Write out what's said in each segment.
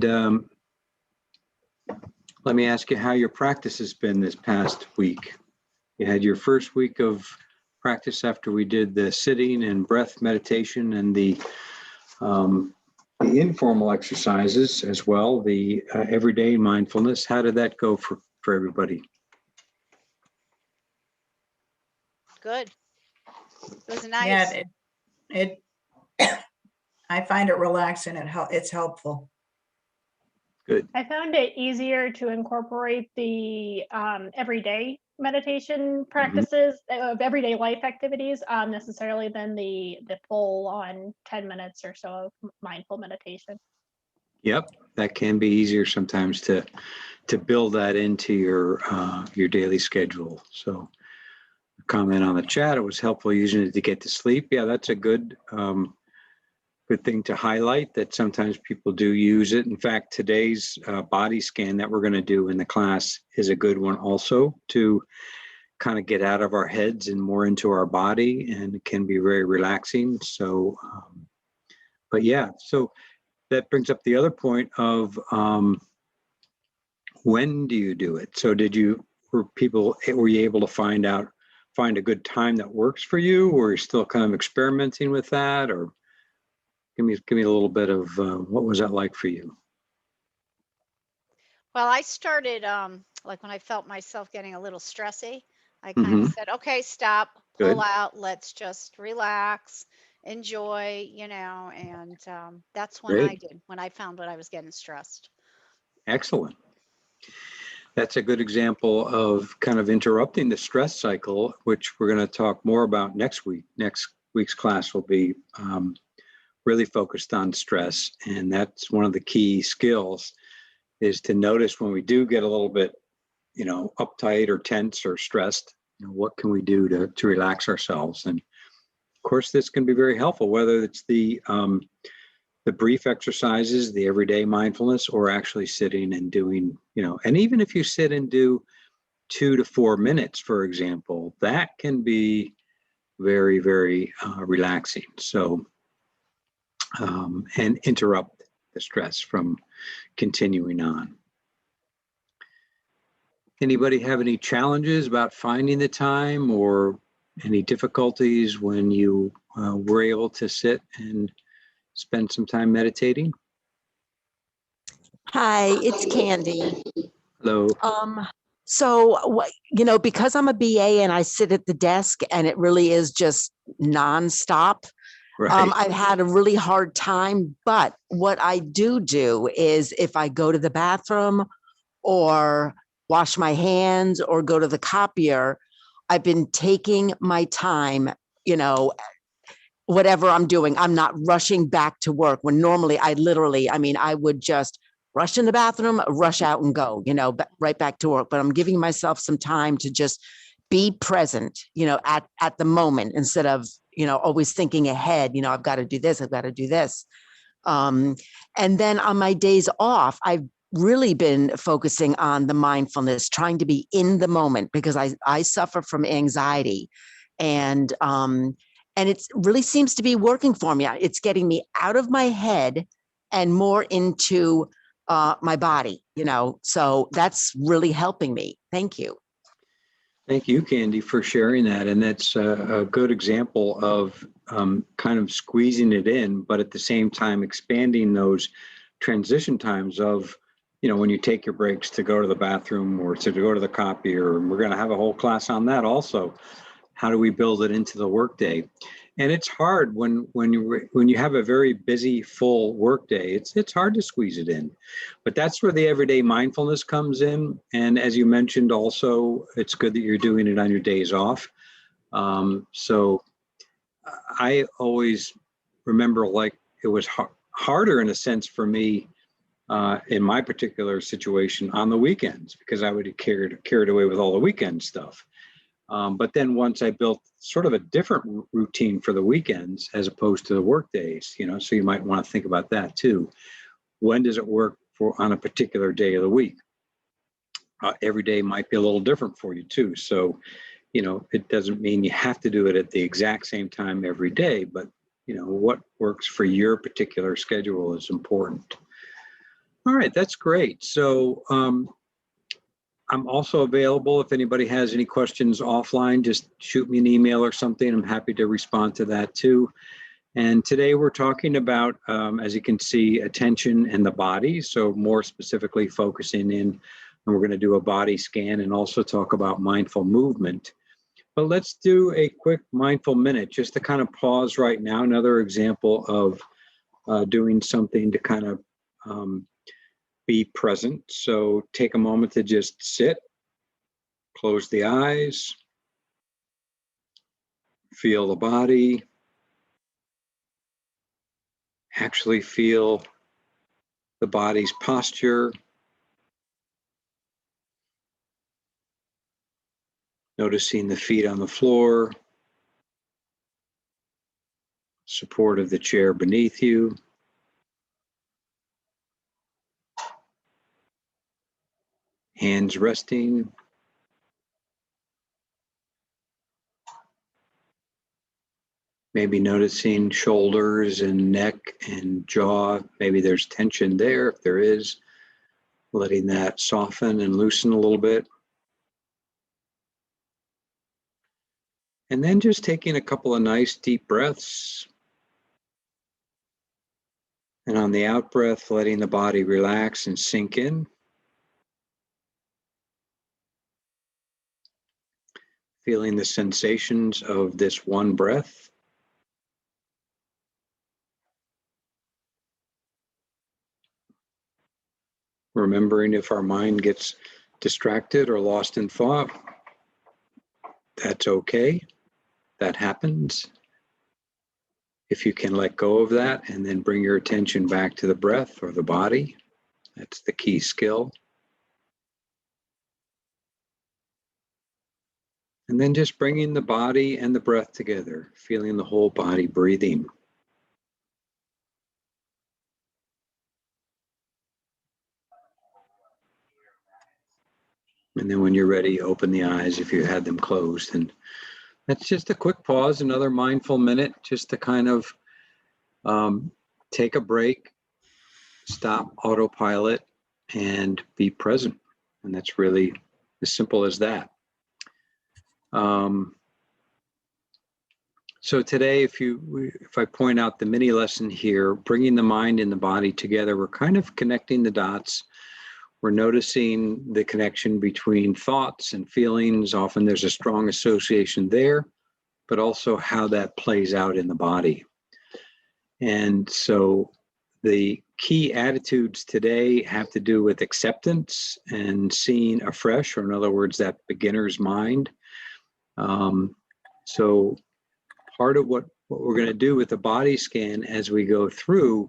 um, let me ask you how your practice has been this past week. You had your first week of practice after we did the sitting and breath meditation and the informal exercises as well, the everyday mindfulness. How did that go for everybody? Good. It was nice. Yeah, it I find it relaxing and it's helpful. Good. I found it easier to incorporate the everyday meditation practices of everyday life activities necessarily than the full on 10 minutes or so of mindful meditation. Yep, that can be easier sometimes to build that into your daily schedule. So, comment on the chat. It was helpful using it to get to sleep. Yeah, that's a good thing to highlight, that sometimes people do use it. In fact, today's body scan that we're going to do in the class is a good one also, to kind of get out of our heads and more into our body, and it can be very relaxing. So, but yeah, so that brings up the other point of when do you do it? So were you able to find a good time that works for you, or you're still kind of experimenting with that? Or give me a little bit of what was that like for you? Well, I started like when I felt myself getting a little stressy, I kind of said, okay, stop, pull out, let's just relax, enjoy, and that's when I did, when I found that I was getting stressed. Excellent. That's a good example of kind of interrupting the stress cycle, which we're going to talk more about next week. Next week's class will be really focused on stress. And that's one of the key skills, is to notice when we do get a little bit, uptight or tense or stressed, what can we do to relax ourselves? And of course, this can be very helpful, whether it's the brief exercises, the everyday mindfulness, or actually sitting and doing, and even if you sit and do 2 to 4 minutes, for example, that can be very, very relaxing. So, and interrupt the stress from continuing on. Anybody have any challenges about finding the time, or any difficulties when you were able to sit and spend some time meditating? Hi, it's Candy. Hello. So, because I'm a BA and I sit at the desk and it really is just nonstop, Right. I've had a really hard time. But what I do is, if I go to the bathroom or wash my hands or go to the copier, I've been taking my time, whatever I'm doing. I'm not rushing back to work, when normally I would just rush in the bathroom, rush out and go, right back to work. But I'm giving myself some time to just be present, at the moment, instead of, always thinking ahead, I've got to do this, I've got to do this. And then on my days off, I've really been focusing on the mindfulness, trying to be in the moment, because I suffer from anxiety, and it really seems to be working for me. It's getting me out of my head and more into my body, so that's really helping me. Thank you. Thank you, Candy, for sharing that. And that's a good example of kind of squeezing it in, but at the same time expanding those transition times of, when you take your breaks to go to the bathroom or to go to the copier. And we're going to have a whole class on that also. How do we build it into the workday? And it's hard when you have a very busy, full workday. It's hard to squeeze it in, but that's where the everyday mindfulness comes in. And as you mentioned, also, it's good that you're doing it on your days off. So I always remember, like, it was harder in a sense for me in my particular situation on the weekends, because I would get carried away with all the weekend stuff. But then once I built sort of a different routine for the weekends as opposed to the work days, so you might want to think about that too. When does it work on a particular day of the week? Every day might be a little different for you too. So, it doesn't mean you have to do it at the exact same time every day, but what works for your particular schedule is important. All right, that's great. So I'm also available if anybody has any questions offline, just shoot me an email or something. I'm happy to respond to that too. And today we're talking about, as you can see, attention and the body. So more specifically focusing in, and we're going to do a body scan and also talk about mindful movement. But let's do a quick mindful minute just to kind of pause right now. Another example of doing something to kind of be present. So take a moment to just sit, close the eyes, feel the body, actually feel the body's posture. Noticing the feet on the floor, support of the chair beneath you. Hands resting. Maybe noticing shoulders and neck and jaw. Maybe there's tension there. If there is, letting that soften and loosen a little bit. And then just taking a couple of nice deep breaths. And on the out breath, letting the body relax and sink in. Feeling the sensations of this one breath. Remembering if our mind gets distracted or lost in thought, that's okay. That happens. If you can let go of that and then bring your attention back to the breath or the body, that's the key skill. And then just bringing the body and the breath together, feeling the whole body breathing. And then when you're ready, open the eyes if you had them closed. And that's just a quick pause, another mindful minute, just to kind of take a break, stop autopilot, and be present. And that's really as simple as that. So today, if I point out the mini lesson here, bringing the mind and the body together, we're kind of connecting the dots. We're noticing the connection between thoughts and feelings. Often there's a strong association there, but also how that plays out in the body. And so the key attitudes today have to do with acceptance and seeing afresh, or in other words, that beginner's mind. So part of what we're going to do with the body scan as we go through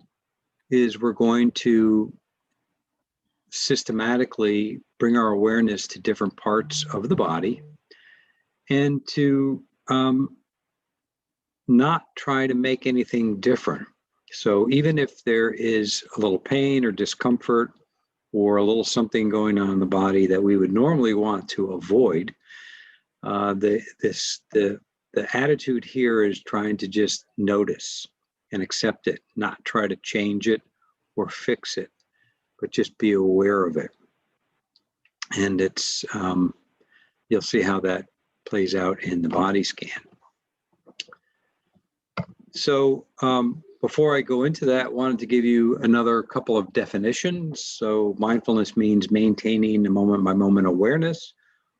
is we're going to systematically bring our awareness to different parts of the body and to not try to make anything different. So even if there is a little pain or discomfort or a little something going on in the body that we would normally want to avoid, the attitude here is trying to just notice and accept it, not try to change it or fix it, but just be aware of it. And it's you'll see how that plays out in the body scan. So before I go into that, I wanted to give you another couple of definitions. So mindfulness means maintaining a moment-by-moment awareness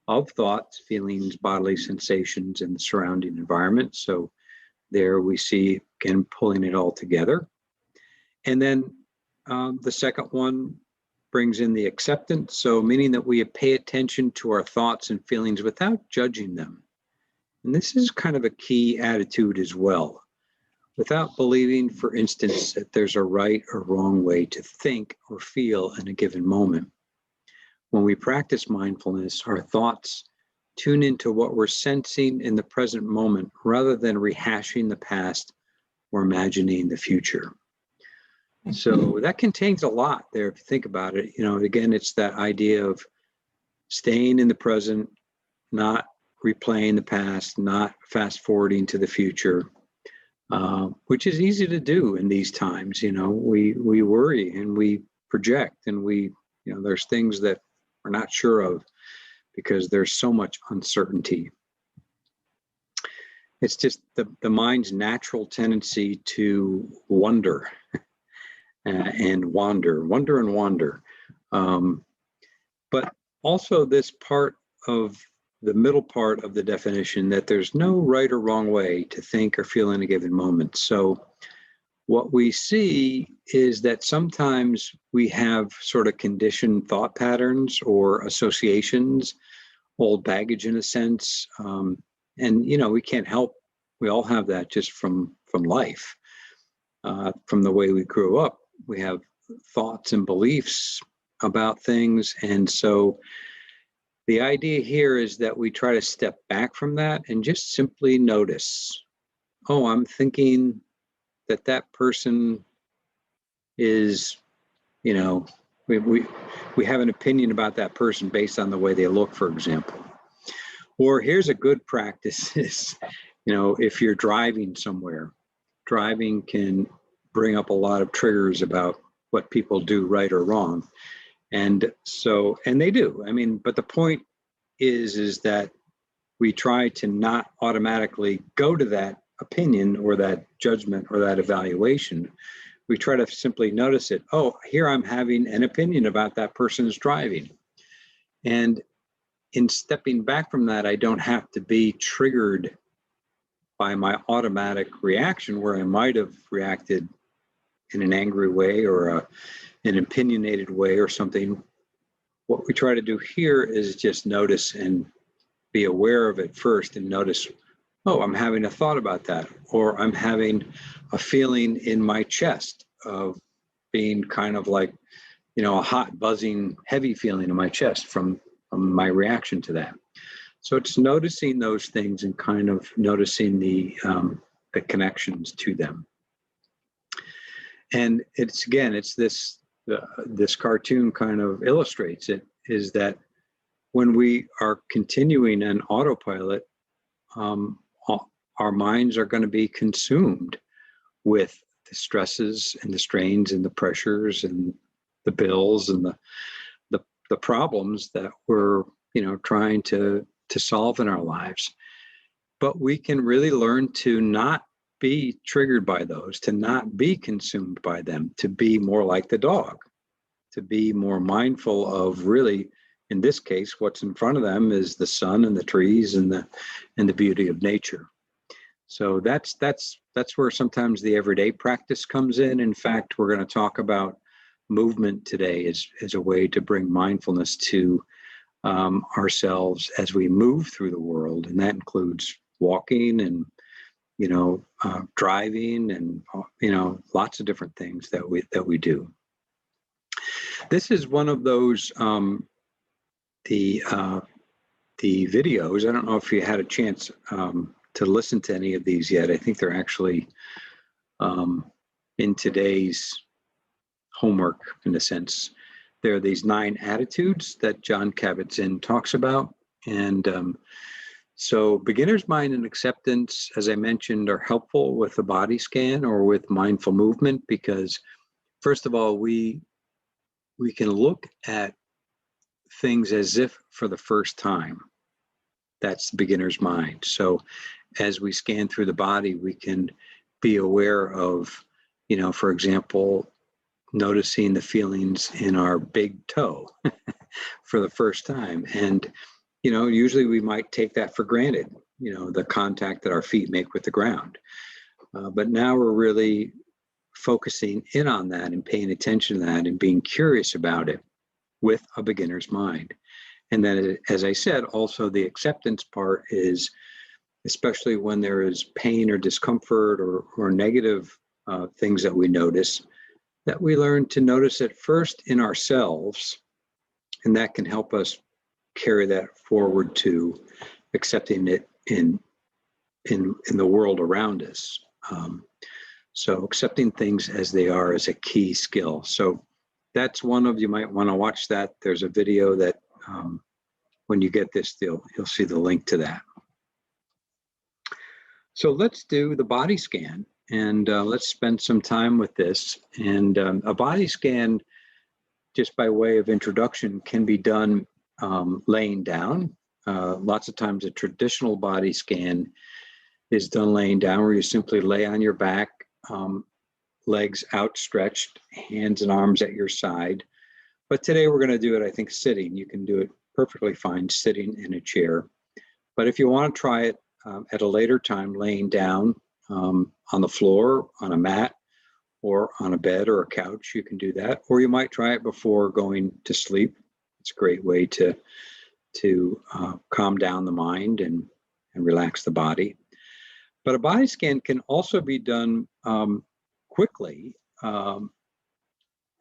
of thoughts, feelings, bodily sensations, and the surrounding environment. So there we see, again, pulling it all together. And then the second one brings in the acceptance. So meaning that we pay attention to our thoughts and feelings without judging them. And this is kind of a key attitude as well. Without believing, for instance, that there's a right or wrong way to think or feel in a given moment. When we practice mindfulness, our thoughts tune into what we're sensing in the present moment rather than rehashing the past or imagining the future. So that contains a lot there if you think about it. You know, again, it's that idea of staying in the present, not replaying the past, not fast forwarding to the future, which is easy to do in these times. You know, we worry and we project, and there's things that we're not sure of because there's so much uncertainty. It's just the mind's natural tendency to wonder and wander. But also this part of the middle part of the definition, that there's no right or wrong way to think or feel in a given moment. So what we see is that sometimes we have sort of conditioned thought patterns or associations, old baggage in a sense. And, we can't help, we all have that just from life, from the way we grew up. We have thoughts and beliefs about things. And so the idea here is that we try to step back from that and just simply notice, oh, I'm thinking that person is, we have an opinion about that person based on the way they look, for example. Or here's a good practice is, if you're driving somewhere, driving can bring up a lot of triggers about what people do right or wrong. And they do. But the point is that we try to not automatically go to that opinion or that judgment or that evaluation. We try to simply notice it. Oh, here I'm having an opinion about that person's driving. And in stepping back from that, I don't have to be triggered by my automatic reaction where I might have reacted in an angry way or an opinionated way or something. What we try to do here is just notice and be aware of it first and notice, oh, I'm having a thought about that, or I'm having a feeling in my chest of being kind of like, a hot, buzzing, heavy feeling in my chest from my reaction to that. So it's noticing those things and kind of noticing the connections to them. And it's this cartoon kind of illustrates it, is that when we are continuing an autopilot, our minds are going to be consumed with the stresses and the strains and the pressures and the bills and the problems that we're trying to solve in our lives. But we can really learn to not be triggered by those, to not be consumed by them, to be more like the dog, to be more mindful of really, in this case, what's in front of them is the sun and the trees and the beauty of nature. So that's where sometimes the everyday practice comes in. In fact, we're going to talk about movement today as a way to bring mindfulness to ourselves as we move through the world, and that includes walking and driving and lots of different things that we do. This is one of those the videos. I don't know if you had a chance to listen to any of these yet. I think they're actually in today's homework, in a sense. There are these 9 attitudes that Jon Kabat-Zinn talks about. And so beginner's mind and acceptance, as I mentioned, are helpful with the body scan or with mindful movement, because first of all, we can look at things as if for the first time. That's the beginner's mind. So as we scan through the body, we can be aware of, for example, noticing the feelings in our big toe for the first time. And, usually we might take that for granted, the contact that our feet make with the ground. But now we're really focusing in on that and paying attention to that and being curious about it with a beginner's mind. And then, as I said, also the acceptance part is, especially when there is pain or discomfort or negative things that we notice, that we learn to notice it first in ourselves, and that can help us carry that forward to accepting it in the world around us. So accepting things as they are is a key skill. So that's one of, you might want to watch that. There's a video that when you get this, you'll see the link to that. So let's do the body scan, and let's spend some time with this. And a body scan just by way of introduction, can be done laying down. Lots of times a traditional body scan is done laying down, where you simply lay on your back, legs outstretched, hands and arms at your side. But today we're going to do it, I think, sitting. You can do it perfectly fine sitting in a chair. But if you want to try it at a later time, laying down on the floor, on a mat, or on a bed or a couch, you can do that. Or you might try it before going to sleep. It's a great way to calm down the mind and relax the body. But a body scan can also be done quickly.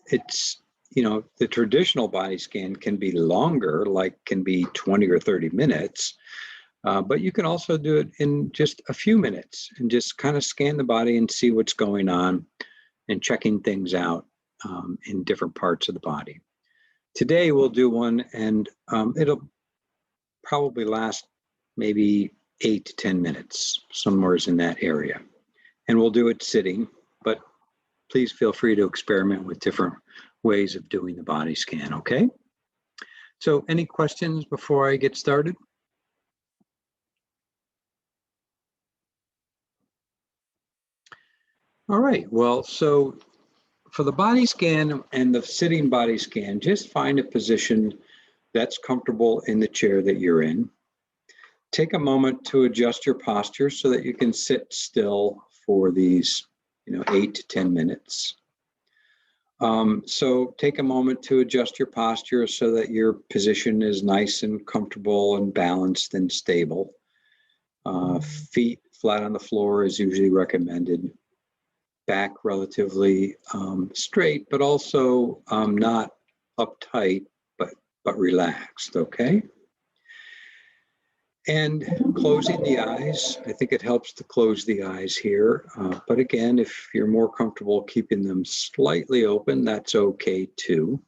It's, the traditional body scan can be longer, like can be 20 or 30 minutes. But you can also do it in just a few minutes and just kind of scan the body and see what's going on and checking things out in different parts of the body. Today we'll do one, and it'll probably last maybe 8 to 10 minutes, somewhere in that area. And we'll do it sitting, but please feel free to experiment with different ways of doing the body scan, okay? So any questions before I get started? All right, well, so for the body scan and the sitting body scan, just find a position that's comfortable in the chair that you're in. Take a moment to adjust your posture so that you can sit still for these, 8 to 10 minutes. So take a moment to adjust your posture so that your position is nice and comfortable and balanced and stable. Feet flat on the floor is usually recommended. Back relatively straight, but also not uptight, but relaxed, okay? And closing the eyes, I think it helps to close the eyes here. But again, if you're more comfortable keeping them slightly open, that's okay too.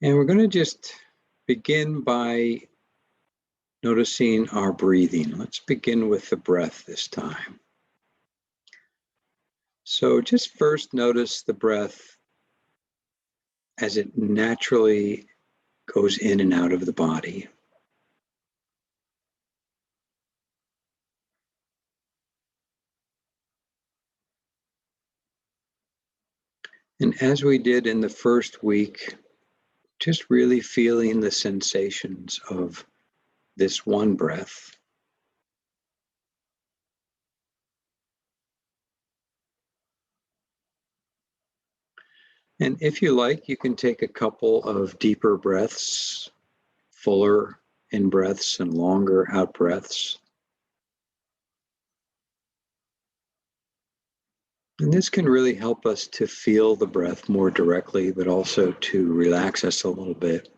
And we're going to just begin by noticing our breathing. Let's begin with the breath this time. So just first notice the breath as it naturally goes in and out of the body. And as we did in the first week, just really feeling the sensations of this one breath. And if you like, you can take a couple of deeper breaths, fuller in breaths and longer out breaths. And this can really help us to feel the breath more directly, but also to relax us a little bit.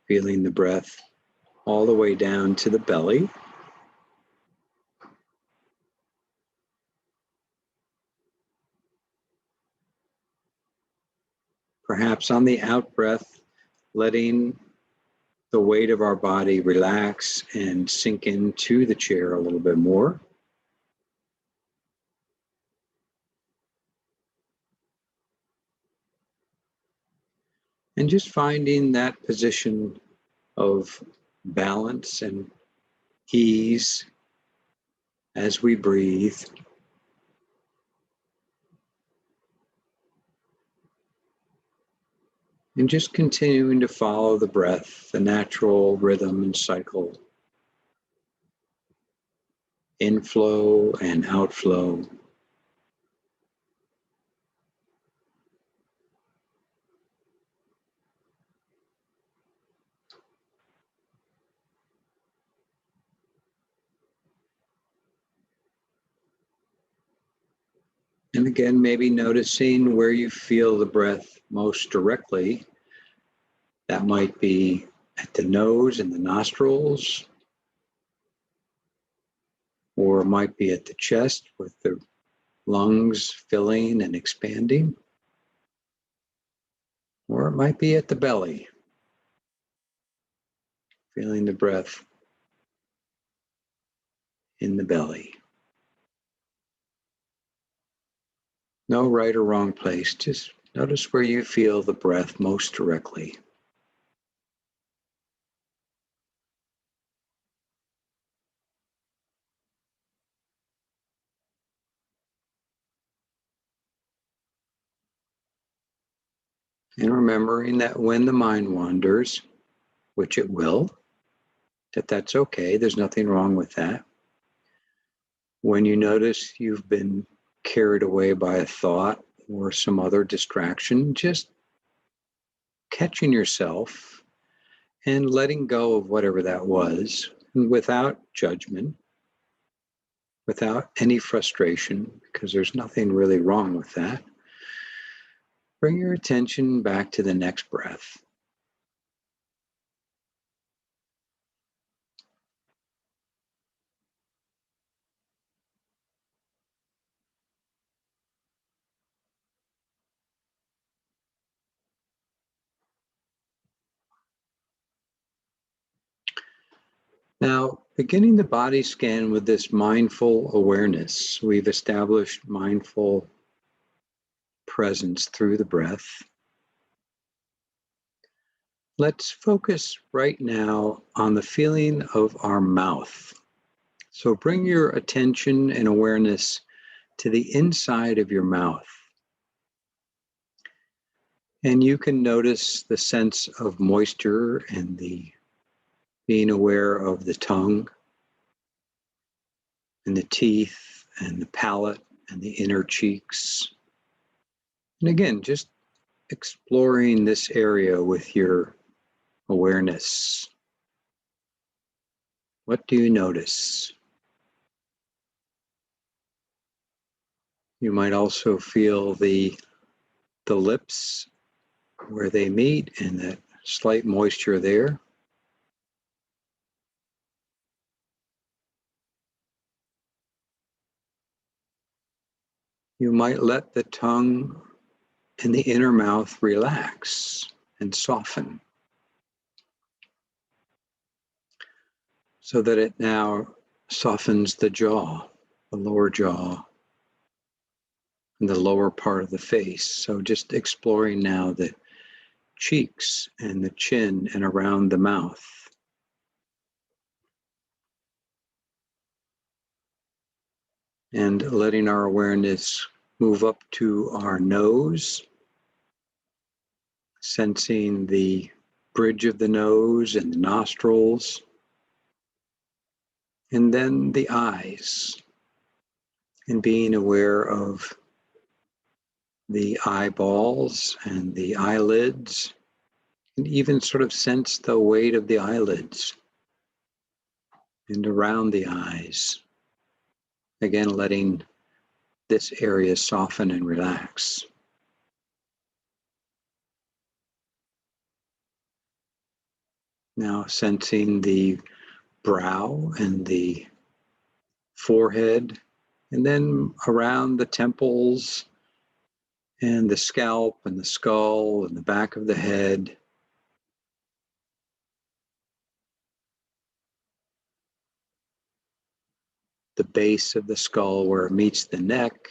Feeling the breath all the way down to the belly. Perhaps on the out breath, letting the weight of our body relax and sink into the chair a little bit more. And just finding that position of balance and ease as we breathe. And just continuing to follow the breath, the natural rhythm and cycle. Inflow and outflow. And again, maybe noticing where you feel the breath most directly. That might be at the nose and the nostrils, or it might be at the chest with the lungs filling and expanding, or it might be at the belly, feeling the breath in the belly. No right or wrong place. Just notice where you feel the breath most directly. And remembering that when the mind wanders, which it will, that's okay. There's nothing wrong with that. When you notice you've been carried away by a thought or some other distraction, just catching yourself and letting go of whatever that was without judgment, without any frustration, because there's nothing really wrong with that. Bring your attention back to the next breath. Now, beginning the body scan with this mindful awareness, we've established mindful presence through the breath. Let's focus right now on the feeling of our mouth. So bring your attention and awareness to the inside of your mouth. And you can notice the sense of moisture and the being aware of the tongue and the teeth and the palate and the inner cheeks. And again, just exploring this area with your awareness. What do you notice? You might also feel the lips where they meet and that slight moisture there. You might let the tongue and the inner mouth relax and soften so that it now softens the jaw, the lower jaw, and the lower part of the face. So just exploring now the cheeks and the chin and around the mouth. And letting our awareness move up to our nose, sensing the bridge of the nose and the nostrils, and then the eyes, and being aware of the eyeballs and the eyelids, and even sort of sense the weight of the eyelids and around the eyes. Again, letting this area soften and relax. Now sensing the brow and the forehead, and then around the temples and the scalp and the skull and the back of the head. The base of the skull where it meets the neck,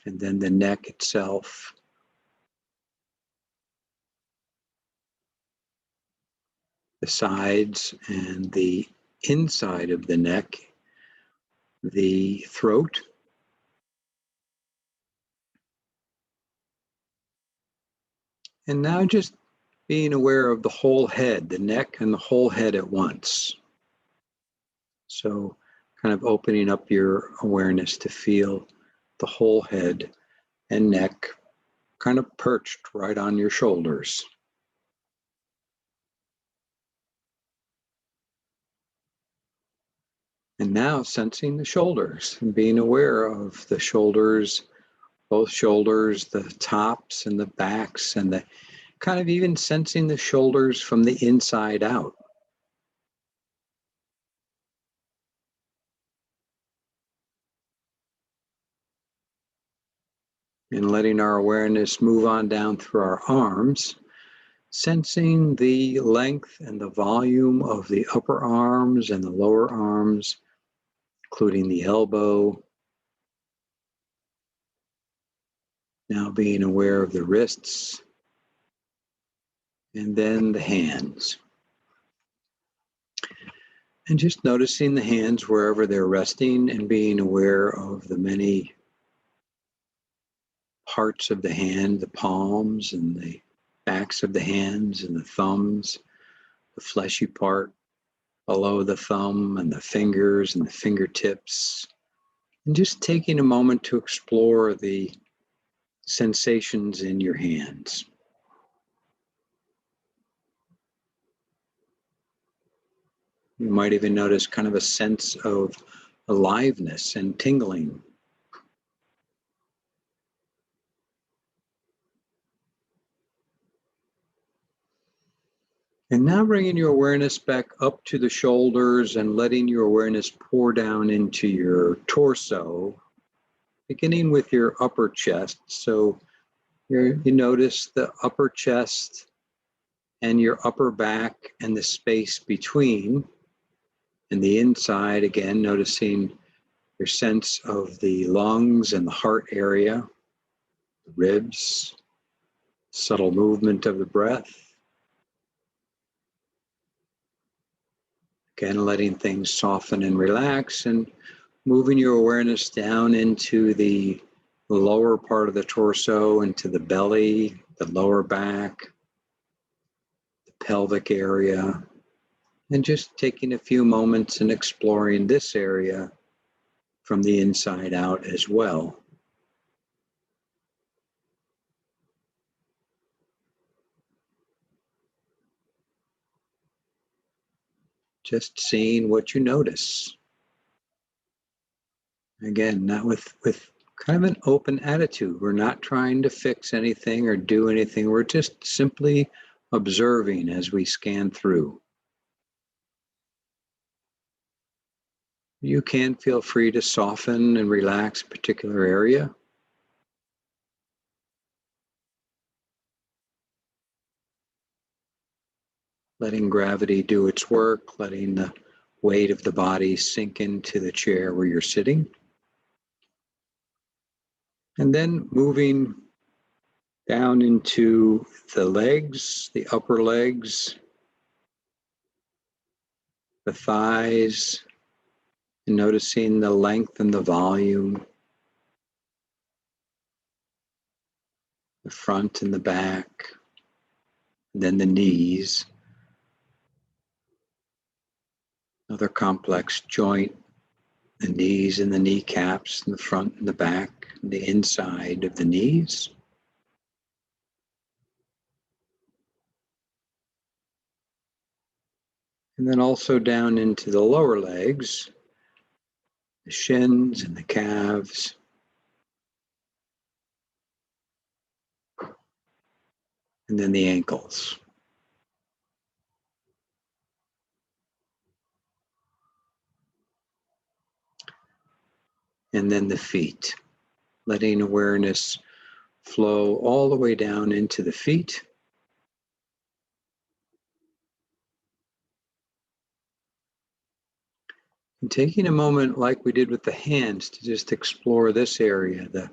and then the neck itself. The sides and the inside of the neck, the throat, and now just being aware of the whole head, the neck and the whole head at once. So kind of opening up your awareness to feel the whole head and neck kind of perched right on your shoulders. And now sensing the shoulders and being aware of the shoulders, both shoulders, the tops and the backs, and the kind of even sensing the shoulders from the inside out. And letting our awareness move on down through our arms, sensing the length and the volume of the upper arms and the lower arms, including the elbow, Now being aware of the wrists, and then the hands. And just noticing the hands wherever they're resting and being aware of the many parts of the hand, the palms and the backs of the hands and the thumbs, the fleshy part below the thumb and the fingers and the fingertips. And just taking a moment to explore the sensations in your hands. You might even notice kind of a sense of aliveness and tingling. And now bringing your awareness back up to the shoulders and letting your awareness pour down into your torso, beginning with your upper chest. So you notice the upper chest and your upper back and the space between. And the inside, again, noticing your sense of the lungs and the heart area, the ribs, subtle movement of the breath. Again, letting things soften and relax and moving your awareness down into the lower part of the torso, into the belly, the lower back, the pelvic area, and just taking a few moments and exploring this area from the inside out as well. Just seeing what you notice. Again, not with kind of an open attitude. We're not trying to fix anything or do anything. We're just simply observing as we scan through. You can feel free to soften and relax a particular area. Letting gravity do its work, letting the weight of the body sink into the chair where you're sitting. And then moving down into the legs, the upper legs, the thighs, and noticing the length and the volume, the front and the back, and then the knees. Another complex joint, the knees and the kneecaps, and the front and the back, and the inside of the knees. And then also down into the lower legs, the shins and the calves. And then the ankles. And then the feet, letting awareness flow all the way down into the feet. And taking a moment like we did with the hands to just explore this area.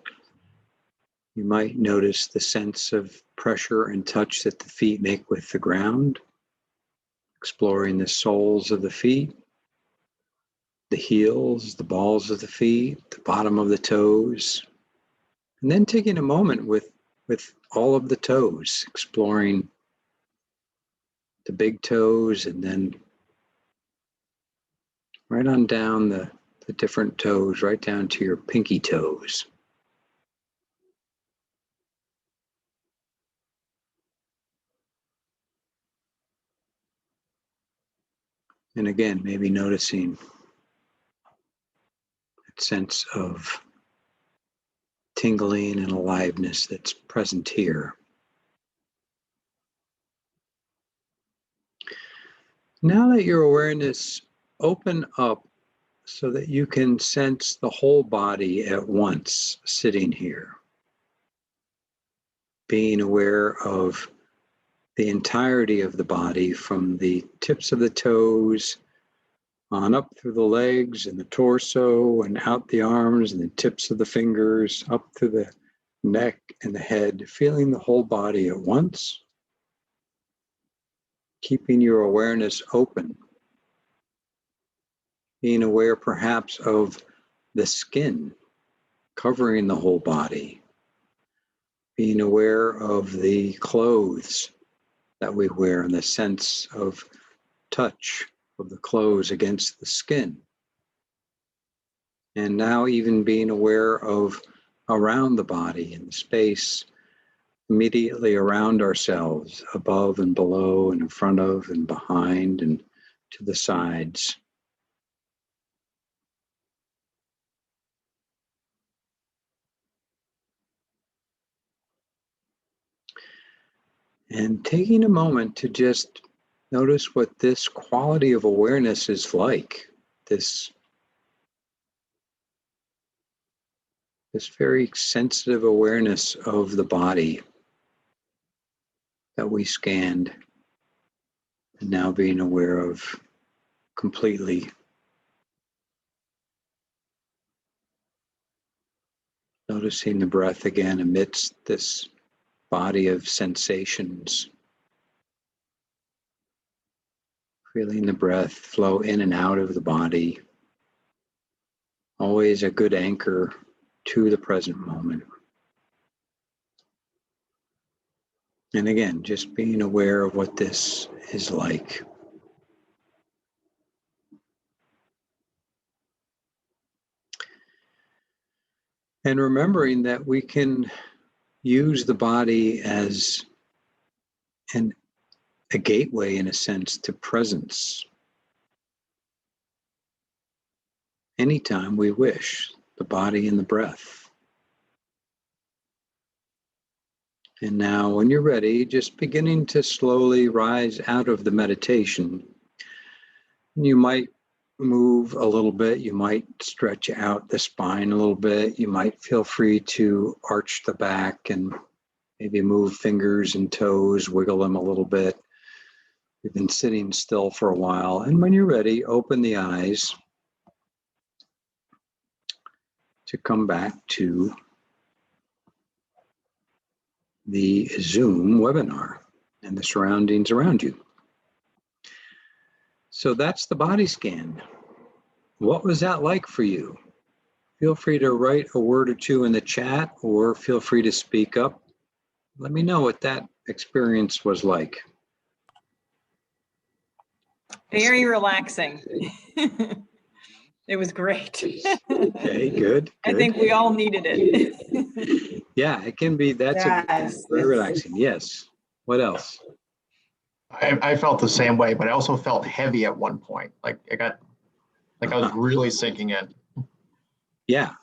You might notice the sense of pressure and touch that the feet make with the ground, exploring the soles of the feet, the heels, the balls of the feet, the bottom of the toes, and then taking a moment with all of the toes, exploring the big toes and then right on down the different toes, right down to your pinky toes. And again, maybe noticing that sense of tingling and aliveness that's present here. Now let your awareness open up so that you can sense the whole body at once sitting here. Being aware of the entirety of the body from the tips of the toes on up through the legs and the torso and out the arms and the tips of the fingers, up to the neck and the head, feeling the whole body at once, keeping your awareness open, being aware perhaps of the skin covering the whole body, being aware of the clothes that we wear and the sense of touch of the clothes against the skin. And now even being aware of around the body and the space immediately around ourselves, above and below and in front of and behind and to the sides. And taking a moment to just notice what this quality of awareness is like, this very sensitive awareness of the body that we scanned and now being aware of completely. Noticing the breath again amidst this body of sensations. Feeling the breath flow in and out of the body. Always a good anchor to the present moment. And again, just being aware of what this is like. And remembering that we can use the body as a gateway, in a sense, to presence. Anytime we wish, the body and the breath. And now, when you're ready, just beginning to slowly rise out of the meditation. You might move a little bit. You might stretch out the spine a little bit. You might feel free to arch the back and maybe move fingers and toes, wiggle them a little bit. You've been sitting still for a while. And when you're ready, open the eyes to come back to the Zoom webinar and the surroundings around you. So that's the body scan. What was that like for you? Feel free to write a word or two in the chat, or feel free to speak up. Let me know what that experience was like. Very relaxing. It was great. Okay, good. I think we all needed it. Yeah, it can be. That's very relaxing. Yes. What else? I felt the same way, but I also felt heavy at one point. Like I was really sinking in. Yeah.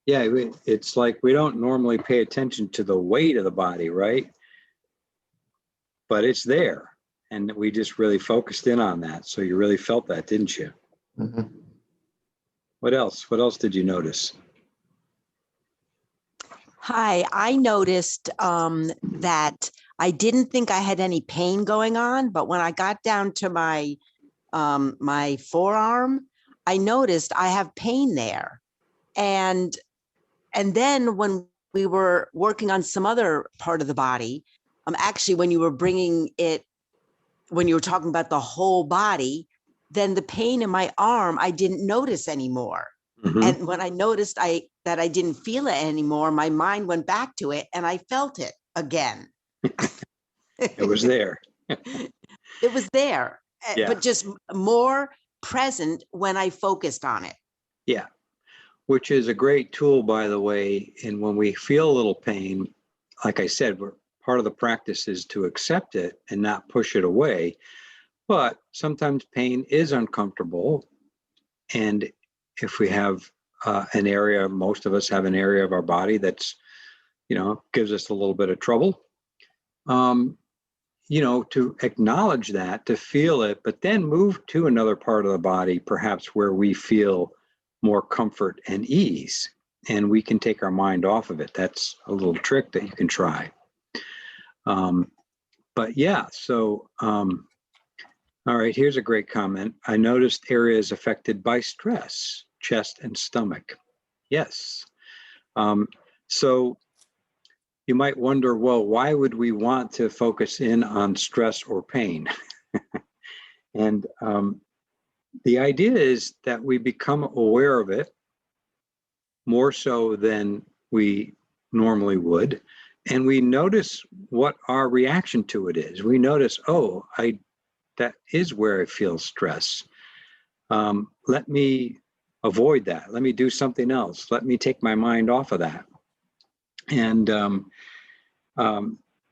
Yeah, it's like we don't normally pay attention to the weight of the body, right? But it's there. And we just really focused in on that. So you really felt that, didn't you? Mm-hmm. What else? What else did you notice? Hi, I noticed that I didn't think I had any pain going on, but when I got down to my my forearm, I noticed I have pain there. And then when we were working on some other part of the body, actually when you were when you were talking about the whole body, then the pain in my arm, I didn't notice anymore. Mm-hmm. And when I noticed that I didn't feel it anymore, my mind went back to it and I felt it again. It was there. It was there, yeah. But just more present when I focused on it. Yeah, which is a great tool, by the way. And when we feel a little pain, like I said, part of the practice is to accept it and not push it away. But sometimes pain is uncomfortable. And if we have an area, most of us have an area of our body that's, gives us a little bit of trouble, to acknowledge that, to feel it, but then move to another part of the body, perhaps where we feel more comfort and ease, and we can take our mind off of it. That's a little trick that you can try. But yeah, so, all right, here's a great comment. I noticed areas affected by stress, chest and stomach. Yes. So you might wonder, well, why would we want to focus in on stress or pain? And the idea is that we become aware of it more so than we normally would. And we notice what our reaction to it is. We notice, oh, that is where I feel stress. Let me avoid that. Let me do something else. Let me take my mind off of that. And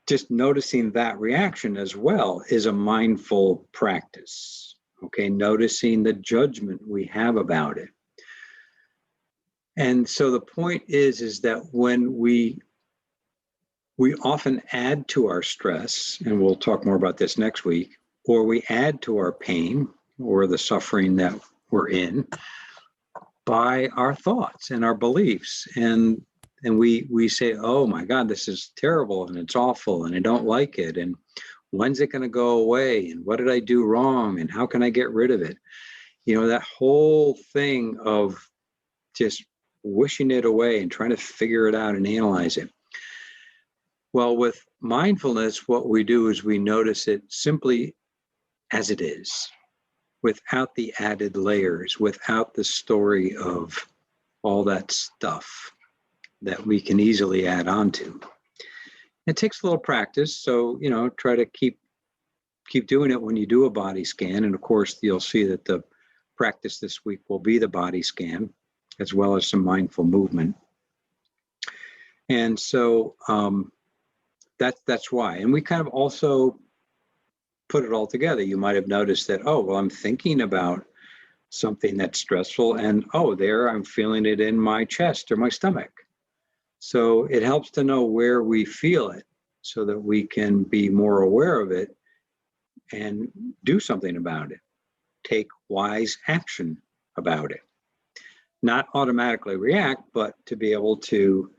just noticing that reaction as well is a mindful practice. Okay, noticing the judgment we have about it. And so the point is that when we often add to our stress, and we'll talk more about this next week, or we add to our pain or the suffering that we're in by our thoughts and our beliefs. And we say, oh my God, this is terrible and it's awful and I don't like it. And when's it going to go away? And what did I do wrong? And how can I get rid of it? You know, that whole thing of just wishing it away and trying to figure it out and analyze it. Well, with mindfulness, what we do is we notice it simply as it is, without the added layers, without the story of all that stuff that we can easily add on to. It takes a little practice, so try to keep doing it when you do a body scan. And of course, you'll see that the practice this week will be the body scan, as well as some mindful movement. And so that's why. And we kind of also put it all together. You might have noticed that, oh, well, I'm thinking about something that's stressful, and oh, there I'm feeling it in my chest or my stomach. So it helps to know where we feel it so that we can be more aware of it and do something about it. Take wise action about it. Not automatically react, but to be able to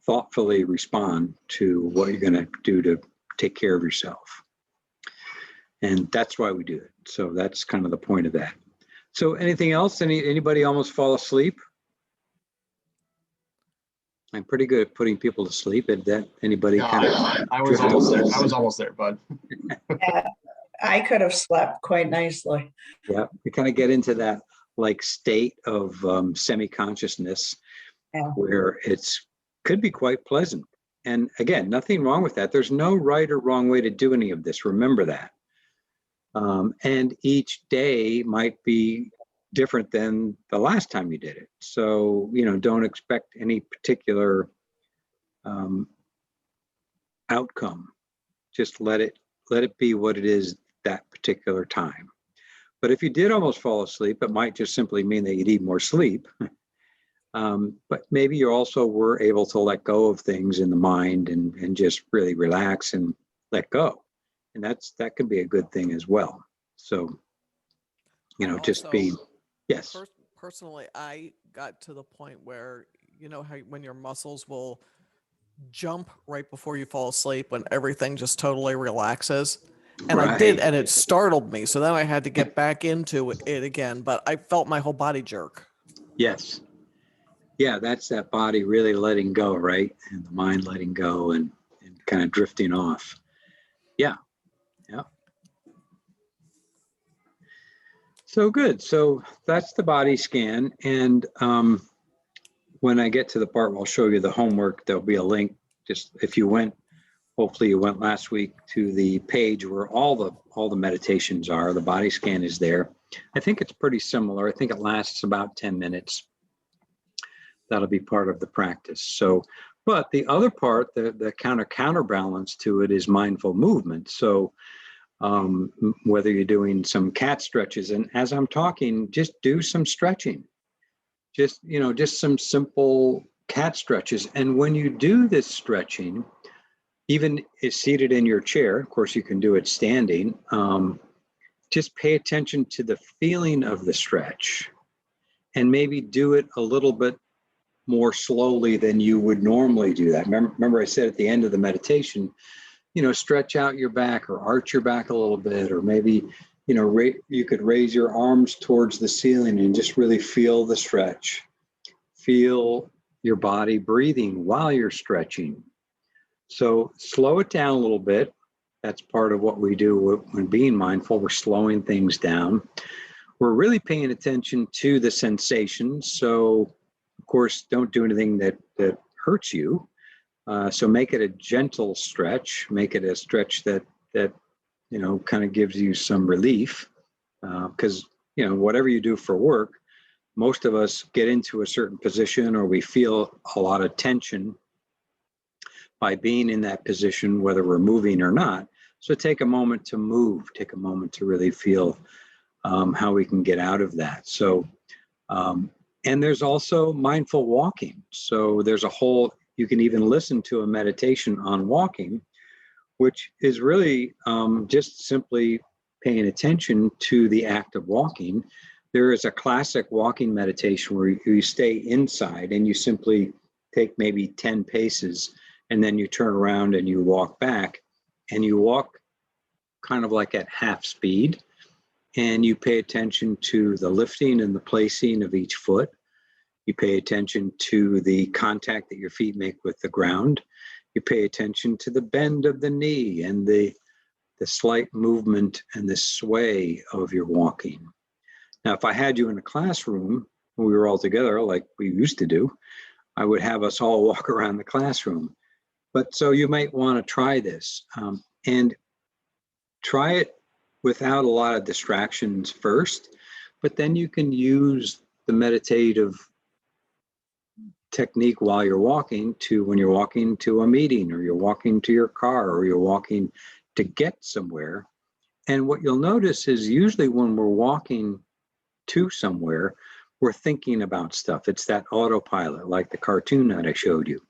thoughtfully respond to what you're going to do to take care of yourself. And that's why we do it. So that's kind of the point of that. So anything else? Anybody almost fall asleep? I'm pretty good at putting people to sleep. Did that anybody No, kind of I was almost there. I was almost there, bud. I could have slept quite nicely. Yeah, we kind of get into that like state of semi-consciousness where could be quite pleasant. And again, nothing wrong with that. There's no right or wrong way to do any of this. Remember that. And each day might be different than the last time you did it. So, don't expect any particular outcome. Just let it be what it is that particular time. But if you did almost fall asleep, it might just simply mean that you need more sleep. But maybe you also were able to let go of things in the mind and just really relax and let go. And that could be a good thing as well. So, just being, yes. Personally, I got to the point where, how when your muscles will jump right before you fall asleep, when everything just totally relaxes. And Right. I did, and it startled me. So then I had to get back into it again, but I felt my whole body jerk. Yes. Yeah, that's that body really letting go, right? And the mind letting go and kind of drifting off. Yeah. Yeah. So good. So that's the body scan. And when I get to the part where I'll show you the homework, there'll be a link. Just if you went, hopefully you went last week to the page where all the meditations are. The body scan is there. I think it's pretty similar. I think it lasts about 10 minutes. That'll be part of the practice. So, but the other part, the counterbalance to it is mindful movement. So whether you're doing some cat stretches, and as I'm talking, just do some stretching. Just some simple cat stretches. And when you do this stretching, even if seated in your chair, of course you can do it standing, just pay attention to the feeling of the stretch and maybe do it a little bit more slowly than you would normally do that. Remember I said at the end of the meditation, stretch out your back or arch your back a little bit, or maybe, you could raise your arms towards the ceiling and just really feel the stretch. Feel your body breathing while you're stretching. So slow it down a little bit. That's part of what we do when being mindful. We're slowing things down. We're really paying attention to the sensations. So, of course, don't do anything that hurts you. So make it a gentle stretch. Make it a stretch that kind of gives you some relief. Because whatever you do for work, most of us get into a certain position or we feel a lot of tension by being in that position, whether we're moving or not. So take a moment to move. Take a moment to really feel how we can get out of that. So, and there's also mindful walking. So there's you can even listen to a meditation on walking, which is really just simply paying attention to the act of walking. There is a classic walking meditation where you stay inside and you simply take maybe 10 paces and then you turn around and you walk back, and you walk kind of like at half speed. And you pay attention to the lifting and the placing of each foot. You pay attention to the contact that your feet make with the ground. You pay attention to the bend of the knee and the slight movement and the sway of your walking. Now, if I had you in a classroom, when we were all together, like we used to do, I would have us all walk around the classroom. But so you might want to try this and try it without a lot of distractions first, but then you can use the meditative technique while you're walking when you're walking to a meeting, or you're walking to your car, or you're walking to get somewhere. And what you'll notice is usually when we're walking to somewhere, we're thinking about stuff. It's that autopilot, like the cartoon that I showed you.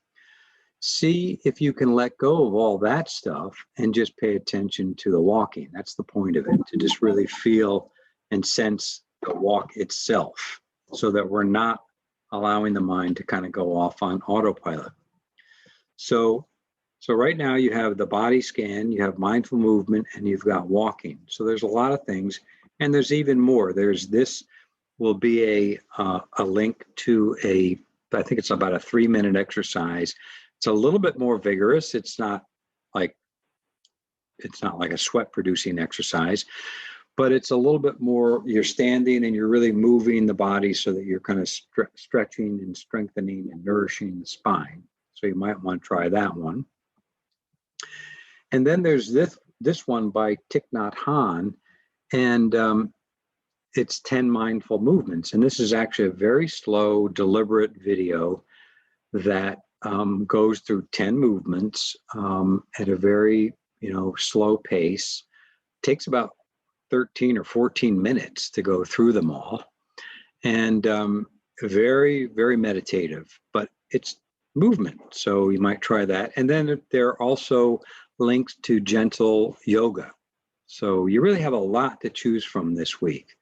See if you can let go of all that stuff and just pay attention to the walking. That's the point of it, to just really feel and sense the walk itself, so that we're not allowing the mind to kind of go off on autopilot. So right now you have the body scan, you have mindful movement, and you've got walking. So there's a lot of things, and there's even more. This will be a link to I think it's about a 3-minute exercise. It's a little bit more vigorous. It's not like a sweat producing exercise, but it's a little bit more, you're standing and you're really moving the body so that you're kind of stretching and strengthening and nourishing the spine. So you might want to try that one. And then there's this one by Thich Nhat Hanh, and it's 10 mindful movements. And this is actually a very slow, deliberate video that goes through 10 movements at a very, slow pace. Takes about 13 or 14 minutes to go through them all. And very, very meditative, but it's movement. So you might try that. And then there are also links to gentle yoga. So you really have a lot to choose from this week.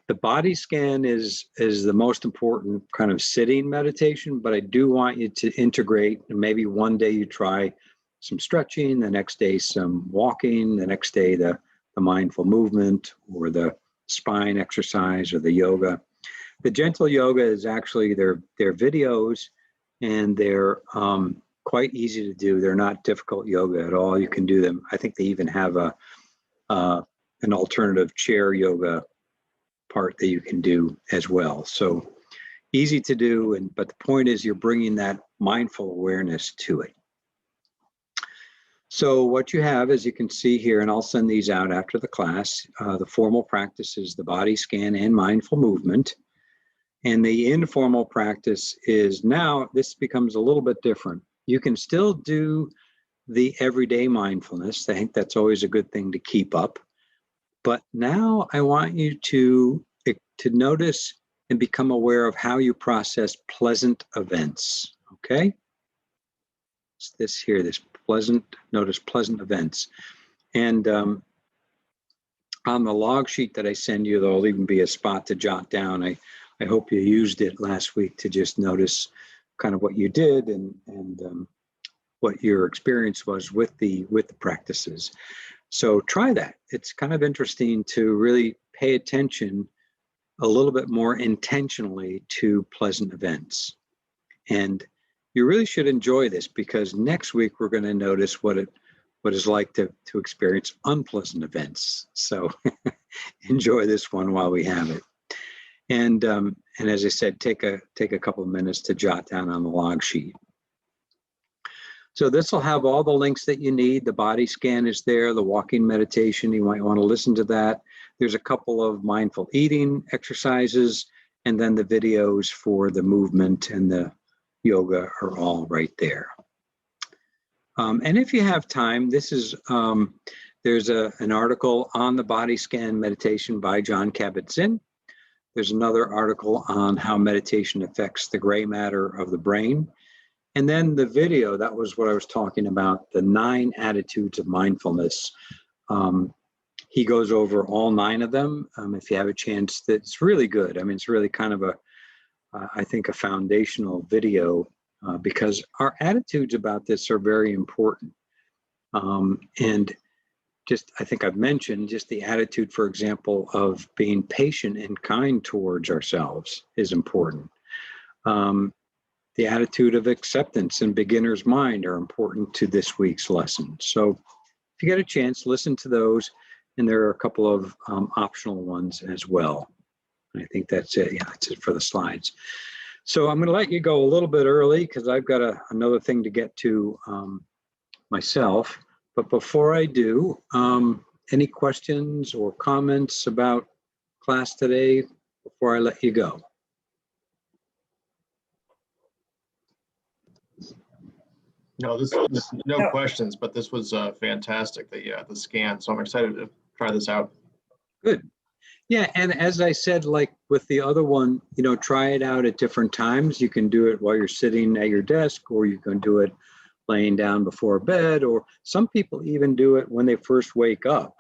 The body scan is the most important kind of sitting meditation, but I do want you to integrate. Maybe one day you try some stretching, the next day some walking, the next day the mindful movement or the spine exercise or the yoga. The gentle yoga is actually they're videos, and they're quite easy to do. They're not difficult yoga at all. You can do them. I think they even have an alternative chair yoga part that you can do as well. So easy to do, but the point is you're bringing that mindful awareness to it. So what you have, as you can see here, and I'll send these out after the class, the formal practice is the body scan and mindful movement. And the informal practice is now, this becomes a little bit different. You can still do the everyday mindfulness. I think that's always a good thing to keep up. But now I want you to notice and become aware of how you process pleasant events, okay? It's this here, notice pleasant events. And on the log sheet that I send you, there'll even be a spot to jot down. I hope you used it last week to just notice kind of what you did and what your experience was with the practices. So try that. It's kind of interesting to really pay attention a little bit more intentionally to pleasant events. And you really should enjoy this, because next week we're going to notice what it's like to experience unpleasant events. So enjoy this one while we have it. And as I said, take a couple of minutes to jot down on the log sheet. So this will have all the links that you need. The body scan is there, the walking meditation, you might want to listen to that. There's a couple of mindful eating exercises, and then the videos for the movement and the yoga are all right there. And if you have time, this is there's an article on the body scan meditation by Jon Kabat-Zinn. There's another article on how meditation affects the gray matter of the brain. And then the video, that was what I was talking about, the 9 Attitudes of Mindfulness. He goes over all 9 of them. If you have a chance, that's really good. I mean, it's really kind of I think a foundational video, because our attitudes about this are very important. And just, I think I've mentioned, just the attitude, for example, of being patient and kind towards ourselves is important. The attitude of acceptance and beginner's mind are important to this week's lesson. So if you get a chance, listen to those. And there are a couple of optional ones as well. I think that's it. Yeah, that's it for the slides. So I'm going to let you go a little bit early because I've got another thing to get to myself. But before I do, any questions or comments about class today before I let you go? No, no questions, but this was fantastic, the scan. So I'm excited to try this out. Good. Yeah, and as I said, like with the other one, try it out at different times. You can do it while you're sitting at your desk, or you can do it laying down before bed, or some people even do it when they first wake up.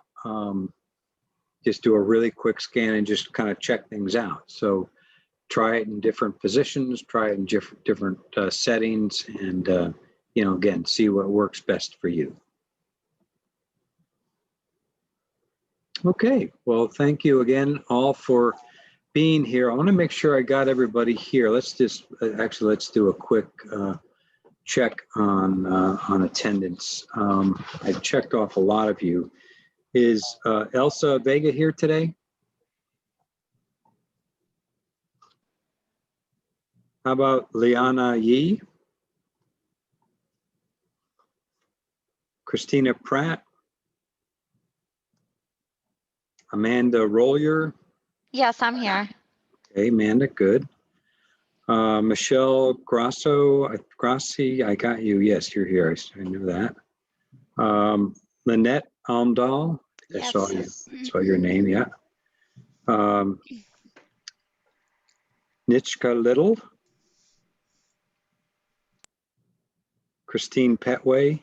Just do a really quick scan and just kind of check things out. So try it in different positions, try it in different settings, and again, see what works best for you. Okay, well, thank you again all for being here. I want to make sure I got everybody here. Let's just let's do a quick check on attendance. I've checked off a lot of you. Is Elsa Vega here today? How about Liana Yee? Christina Pratt? Amanda Rollier? Yes, I'm here. Okay, Amanda, good. Michelle Grassi, I got you. Yes, you're here. I knew that. Lynette Almdahl, I saw your name, yeah. Nitchka Little. Christine Petway.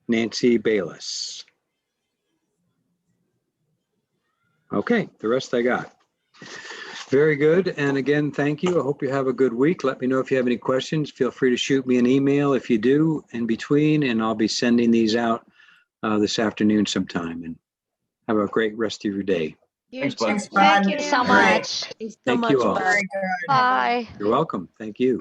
Nancy Bayless. Okay, the rest I got. Very good. And again, thank you. I hope you have a good week. Let me know if you have any questions. Feel free to shoot me an email if you do in between, and I'll be sending these out this afternoon sometime. And have a great rest of your day. Thanks, bud. Thanks, Thank Bud. you so Great. much. Thanks so Thank much, you all. Bud. Very good. Bye. You're welcome. Thank you.